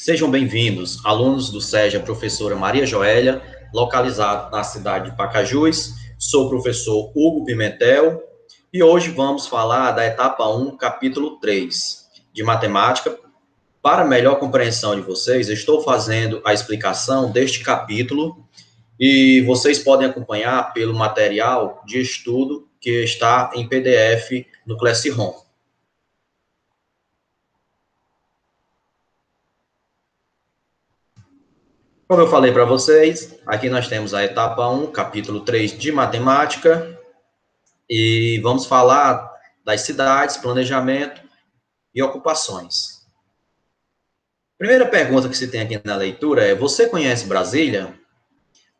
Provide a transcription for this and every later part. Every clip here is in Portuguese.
Sejam bem-vindos, alunos do SEJA Professora Maria Joélia, localizado na cidade de Pacajus. Sou o professor Hugo Pimentel e hoje vamos falar da etapa 1, capítulo 3, de matemática. Para melhor compreensão de vocês, estou fazendo a explicação deste capítulo e vocês podem acompanhar pelo material de estudo que está em PDF no Classroom. Como eu falei para vocês, aqui nós temos a etapa 1, capítulo 3 de matemática, e vamos falar das cidades, planejamento e ocupações. Primeira pergunta que se tem aqui na leitura é: você conhece Brasília?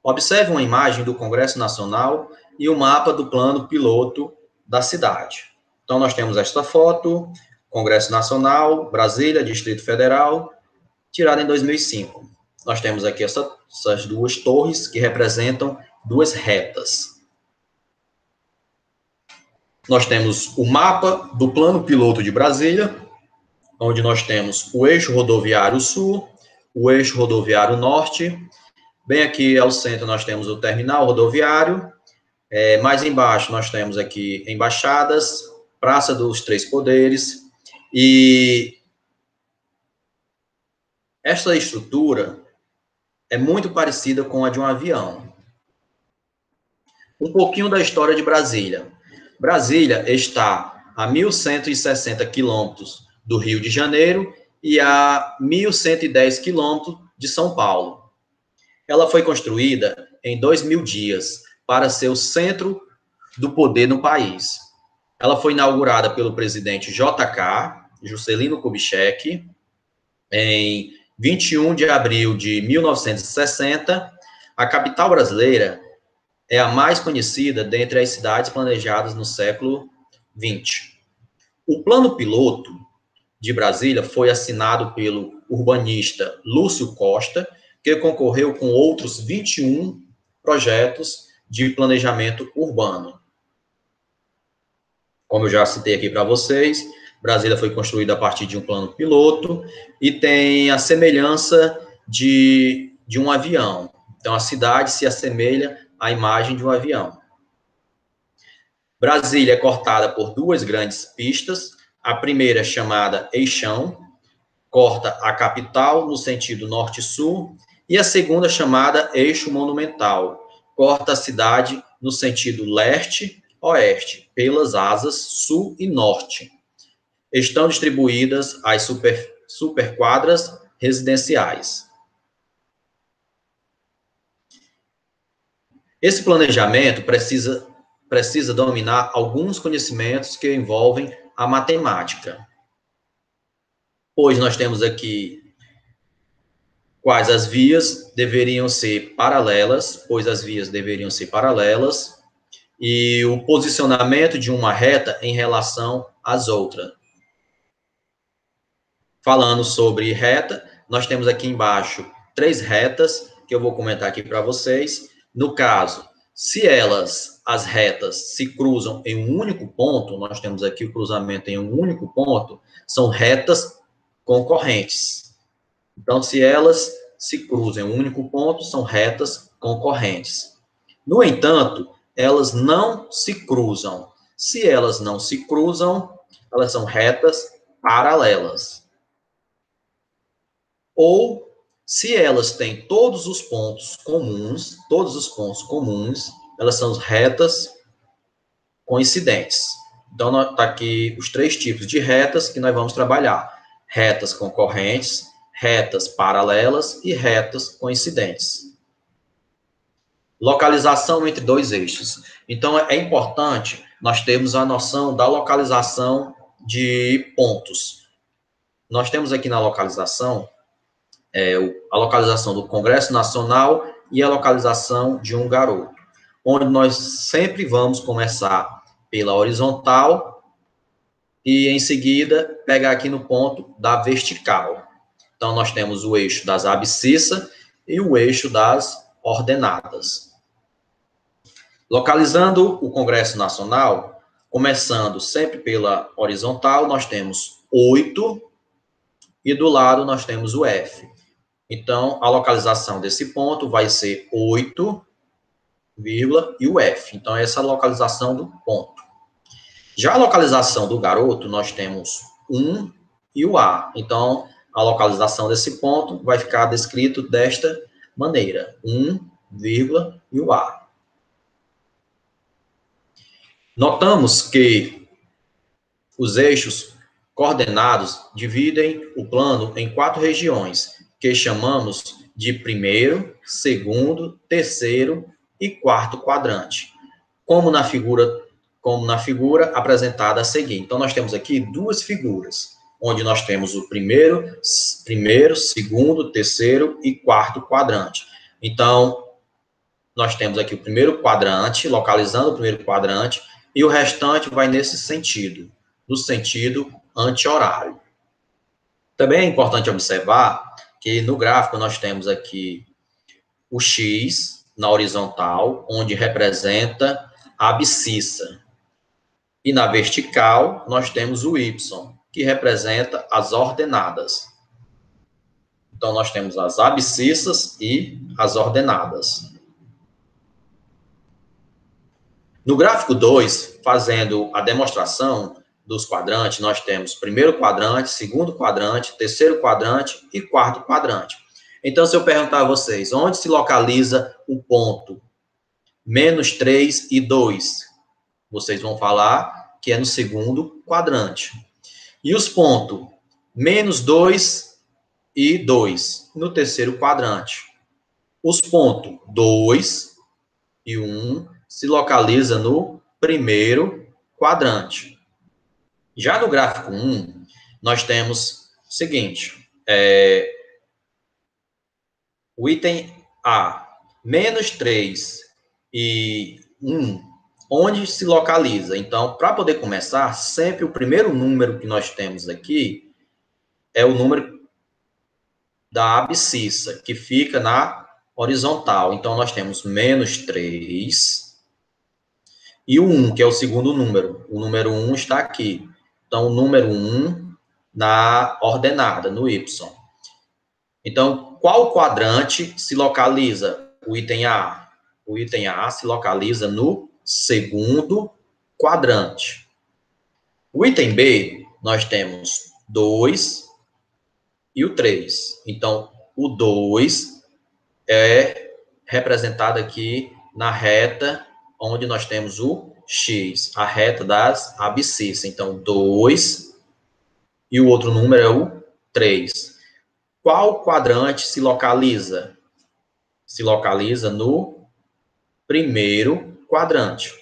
Observe uma imagem do Congresso Nacional e o mapa do plano piloto da cidade. Então, nós temos esta foto, Congresso Nacional, Brasília, Distrito Federal, tirada em 2005. Nós temos aqui essas duas torres que representam duas retas. Nós temos o mapa do plano piloto de Brasília, onde nós temos o eixo rodoviário sul, o eixo rodoviário norte. Bem aqui ao centro nós temos o terminal rodoviário. Mais embaixo nós temos aqui embaixadas, Praça dos Três Poderes. E esta estrutura é muito parecida com a de um avião. Um pouquinho da história de Brasília. Brasília está a 1.160 quilômetros do Rio de Janeiro e a 1.110 quilômetros de São Paulo. Ela foi construída em 2.000 dias para ser o centro do poder no país. Ela foi inaugurada pelo presidente JK, Juscelino Kubitschek, em 21 de abril de 1960. A capital brasileira é a mais conhecida dentre as cidades planejadas no século XX. O plano piloto de Brasília foi assinado pelo urbanista Lúcio Costa, que concorreu com outros 21 projetos de planejamento urbano. Como eu já citei aqui para vocês, Brasília foi construída a partir de um plano piloto e tem a semelhança de um avião. Então, a cidade se assemelha à imagem de um avião. Brasília é cortada por duas grandes pistas. A primeira, chamada Eixão, corta a capital no sentido norte-sul, e a segunda, chamada Eixo Monumental, corta a cidade no sentido leste-oeste, pelas asas sul e norte. Estão distribuídas as superquadras residenciais. Esse planejamento precisa dominar alguns conhecimentos que envolvem a matemática. Pois nós temos aqui quais as vias deveriam ser paralelas, e o posicionamento de uma reta em relação às outras. Falando sobre reta, nós temos aqui embaixo 3 retas, que eu vou comentar aqui para vocês. No caso, se as retas se cruzam em um único ponto, nós temos aqui o cruzamento em um único ponto, são retas concorrentes. Então, se elas se cruzam em um único ponto, são retas concorrentes. No entanto, elas não se cruzam. Se elas não se cruzam, elas são retas paralelas. Ou, se elas têm todos os pontos comuns, elas são retas coincidentes. Então, está aqui os 3 tipos de retas que nós vamos trabalhar: retas concorrentes, retas paralelas e retas coincidentes. Localização entre 2 eixos. Então, é importante nós termos a noção da localização de pontos. Nós temos aqui na localização, a localização do Congresso Nacional e a localização de um garoto, onde nós sempre vamos começar pela horizontal e, em seguida, pegar aqui no ponto da vertical. Então, nós temos o eixo das abscissas e o eixo das ordenadas. Localizando o Congresso Nacional, começando sempre pela horizontal, nós temos 8 e do lado nós temos o F. Então, a localização desse ponto vai ser 8, vírgula, e o F. Então, essa é a localização do ponto. Já a localização do garoto, nós temos 1 e o A. Então, a localização desse ponto vai ficar descrito desta maneira. 1, vírgula, e o A. Notamos que os eixos coordenados dividem o plano em 4 regiões, que chamamos de primeiro, segundo, terceiro e quarto quadrante, como na figura apresentada a seguir. Então, nós temos aqui duas figuras, onde nós temos o primeiro, segundo, terceiro e quarto quadrante. Então, nós temos aqui o primeiro quadrante, localizando o primeiro quadrante, e o restante vai nesse sentido, no sentido anti-horário. Também é importante observar que no gráfico nós temos aqui o X na horizontal, onde representa a abscissa. E na vertical nós temos o Y, que representa as ordenadas. Então nós temos as abscissas e as ordenadas. No gráfico 2, fazendo a demonstração dos quadrantes, nós temos primeiro quadrante, segundo quadrante, terceiro quadrante e quarto quadrante. Então, se eu perguntar a vocês, onde se localiza o ponto menos 3 e 2? Vocês vão falar que é no segundo quadrante. E os pontos menos 2 e 2? No terceiro quadrante. Os pontos 2 e 1 se localiza no primeiro quadrante. Já no gráfico 1, nós temos o seguinte, o item A, menos 3 e 1, onde se localiza? Então, para poder começar, sempre o primeiro número que nós temos aqui é o número da abscissa, que fica na horizontal. Então, nós temos menos 3 e o 1, que é o segundo número. O número 1 está aqui. Então, o número 1 na ordenada, no Y. Então, qual quadrante se localiza o item A? O item A se localiza no segundo quadrante. O item B, nós temos 2 e o 3. Então, o 2 é representado aqui na reta onde nós temos o X, a reta das abscissas. Então, 2 e o outro número é o 3. Qual quadrante se localiza? Se localiza no primeiro quadrante.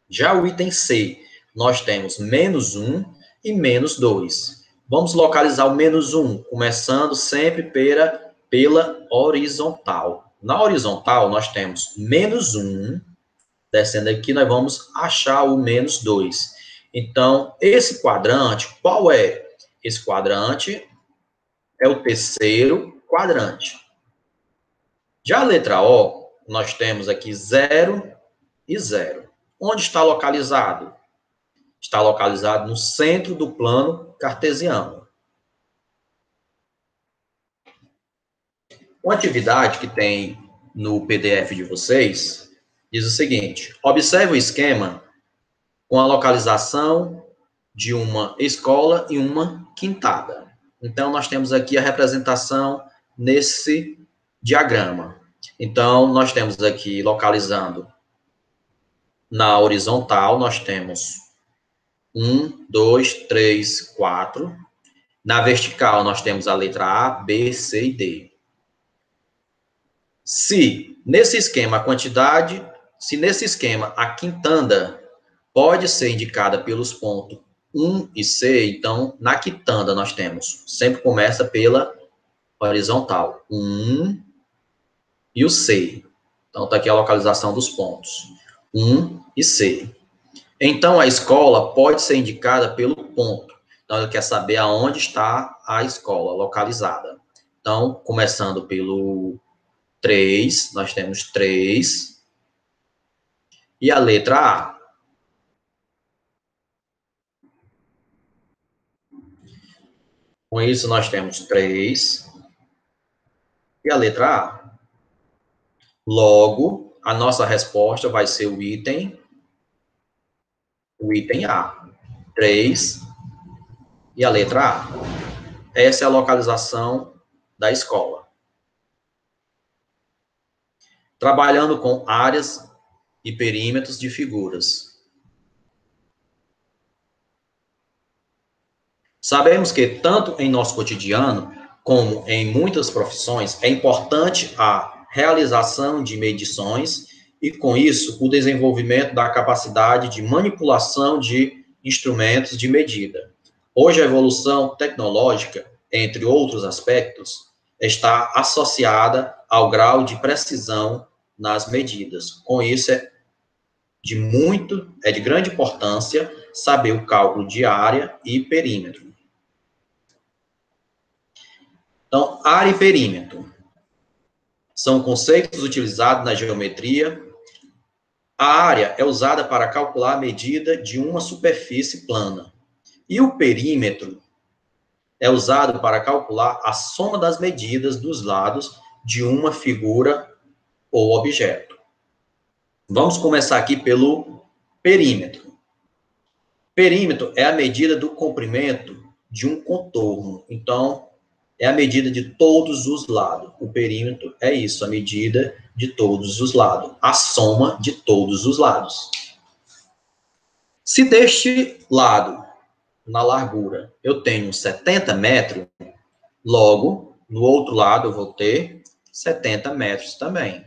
Já o item C, nós temos menos 1 e menos 2. Vamos localizar o menos 1, começando sempre pela horizontal. Na horizontal, nós temos menos 1. Descendo aqui, nós vamos achar o menos 2. Então, esse quadrante, qual é? Esse quadrante é o terceiro quadrante. Já a letra O, nós temos aqui 0 e 0. Onde está localizado? Está localizado no centro do plano cartesiano. Uma atividade que tem no PDF de vocês diz o seguinte: observe o esquema com a localização de uma escola e uma quintada. Então, nós temos aqui a representação nesse diagrama. Então, nós temos aqui localizando na horizontal, nós temos 1, 2, 3, 4. Na vertical, nós temos a letra A, B, C e D. Se nesse esquema a quintanda pode ser indicada pelos pontos 1 e C, então na quitanda nós temos, sempre começa pela horizontal, 1 e o C. Então está aqui a localização dos pontos, 1 e C. Então a escola pode ser indicada pelo ponto. Então ele quer saber aonde está a escola localizada. Então, começando pelo 3, nós temos 3 e a letra A. Com isso, nós temos 3. E a letra A. Logo, a nossa resposta vai ser o item A. 3 e a letra A. Essa é a localização da escola. Trabalhando com áreas e perímetros de figuras. Sabemos que, tanto em nosso cotidiano, como em muitas profissões, é importante a realização de medições e, com isso, o desenvolvimento da capacidade de manipulação de instrumentos de medida. Hoje, a evolução tecnológica, entre outros aspectos, está associada ao grau de precisão nas medidas. Com isso, é de grande importância saber o cálculo de área e perímetro. Então, área e perímetro são conceitos utilizados na geometria. A área é usada para calcular a medida de uma superfície plana. E o perímetro é usado para calcular a soma das medidas dos lados de uma figura ou objeto. Vamos começar aqui pelo perímetro. Perímetro é a medida do comprimento de um contorno. Então, é a medida de todos os lados. O perímetro é isso, a medida de todos os lados. A soma de todos os lados. Se deste lado, na largura, eu tenho 70 metros, logo, no outro lado eu vou ter 70 metros também.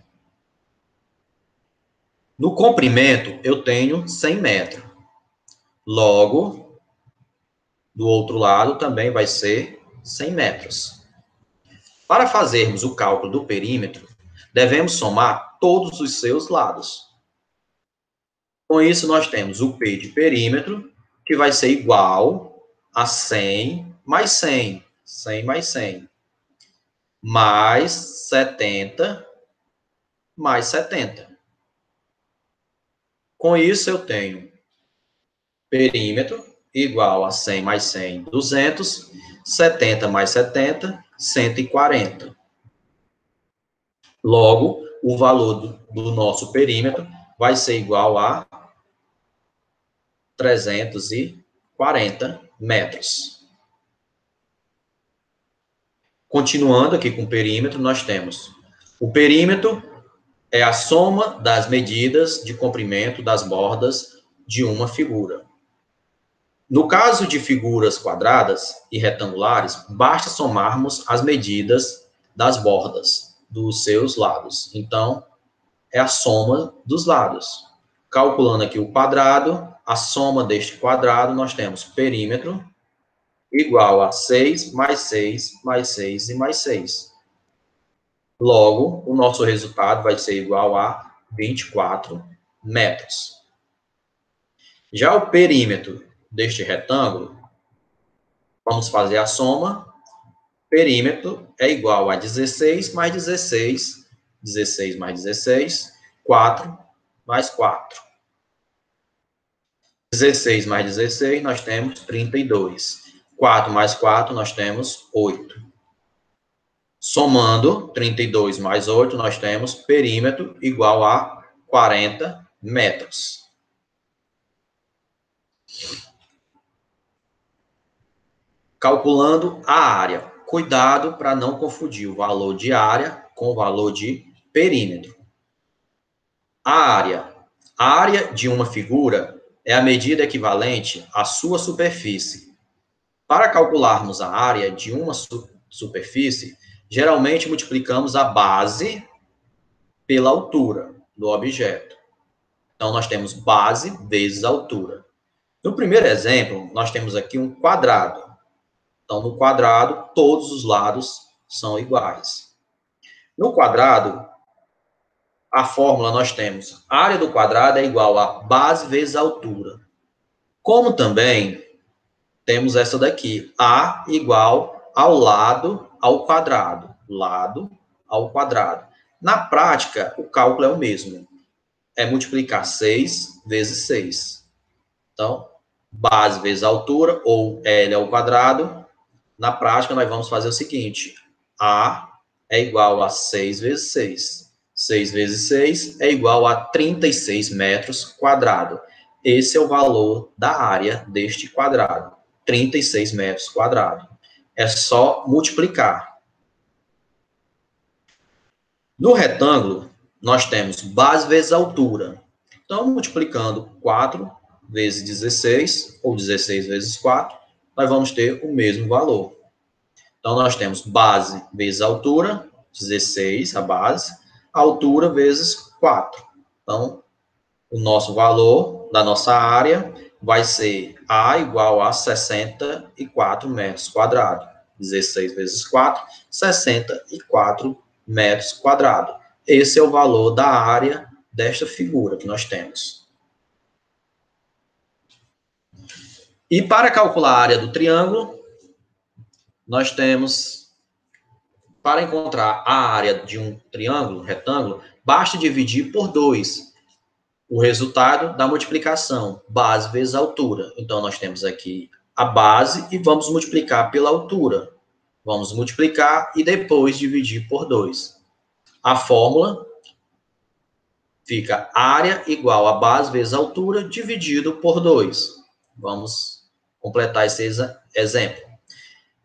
No comprimento, eu tenho 100 metros. Logo, do outro lado também vai ser 100 metros. Para fazermos o cálculo do perímetro, devemos somar todos os seus lados. Com isso, nós temos o P de perímetro, que vai ser igual a 100 mais 100. 100 mais 100. Mais 70 mais 70. Com isso, eu tenho perímetro igual a 100 mais 100, 200. 70 mais 70, 140. Logo, o valor do nosso perímetro vai ser igual a 340 metros. Continuando aqui com o perímetro, nós temos o perímetro é a soma das medidas de comprimento das bordas de uma figura. No caso de figuras quadradas e retangulares, basta somarmos as medidas das bordas dos seus lados. Então, é a soma dos lados. Calculando aqui o quadrado, a soma deste quadrado, nós temos perímetro igual a 6 mais 6 mais 6 e mais 6. Logo, o nosso resultado vai ser igual a 24 metros. Já o perímetro deste retângulo, vamos fazer a soma. Perímetro é igual a 16 mais 16, 16 mais 16, 4 mais 4. 16 mais 16, nós temos 32. 4 mais 4, nós temos 8. Somando 32 mais 8, nós temos perímetro igual a 40 metros. Calculando a área. Cuidado para não confundir o valor de área com o valor de perímetro. A área de uma figura é a medida equivalente à sua superfície. Para calcularmos a área de uma superfície, geralmente multiplicamos a base pela altura do objeto. Então, nós temos base vezes altura. No primeiro exemplo, nós temos aqui um quadrado. Então, no quadrado, todos os lados são iguais. No quadrado, a fórmula nós temos a área do quadrado é igual a base vezes altura. Como também temos essa daqui, A igual ao lado ao quadrado. Lado ao quadrado. Na prática, o cálculo é o mesmo. É multiplicar 6 vezes 6. Então, base vezes altura, ou L ao quadrado. na prática, nós vamos fazer o seguinte. A é igual a 6 vezes 6. 6 vezes 6 é igual a 36 metros quadrados. Esse é o valor da área deste quadrado. 36 metros quadrados. É só multiplicar. No retângulo, nós temos base vezes altura. Então, multiplicando 4 vezes 16, ou 16 vezes 4, nós vamos ter o mesmo valor. Então, nós temos base vezes altura, 16, a base, altura vezes 4. Então, o nosso valor da nossa área vai ser A igual a 64 metros quadrados. 16 vezes 4, 64 metros quadrados. Esse é o valor da área desta figura que nós temos. E para calcular a área do triângulo, nós temos, para encontrar a área de um triângulo, retângulo, basta dividir por 2 o resultado da multiplicação, base vezes altura. Então, nós temos aqui a base e vamos multiplicar pela altura. Vamos multiplicar e depois dividir por 2. A fórmula fica área igual a base vezes altura dividido por 2. Vamos completar esse exemplo.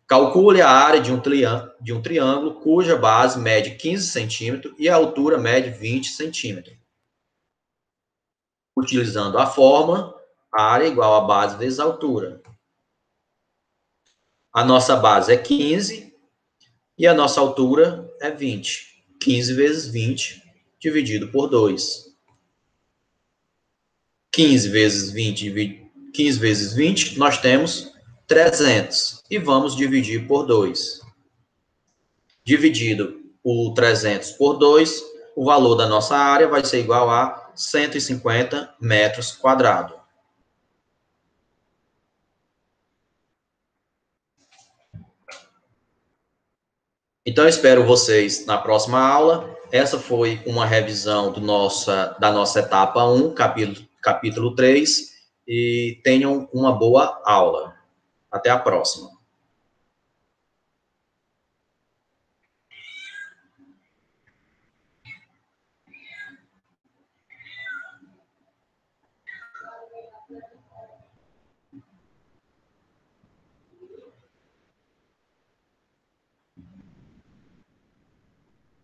Calcule a área de um triângulo cuja base mede 15 centímetros e a altura mede 20 centímetros. Utilizando a fórmula, a área é igual a base vezes a altura. A nossa base é 15 e a nossa altura é 20. 15 vezes 20 dividido por 2. 15 vezes 20, nós temos 300. E vamos dividir por 2. Dividido o 300 por 2, o valor da nossa área vai ser igual a 150 metros quadrados. Então, eu espero vocês na próxima aula. Essa foi uma revisão da nossa etapa 1, capítulo 3, e tenham uma boa aula. Até a próxima.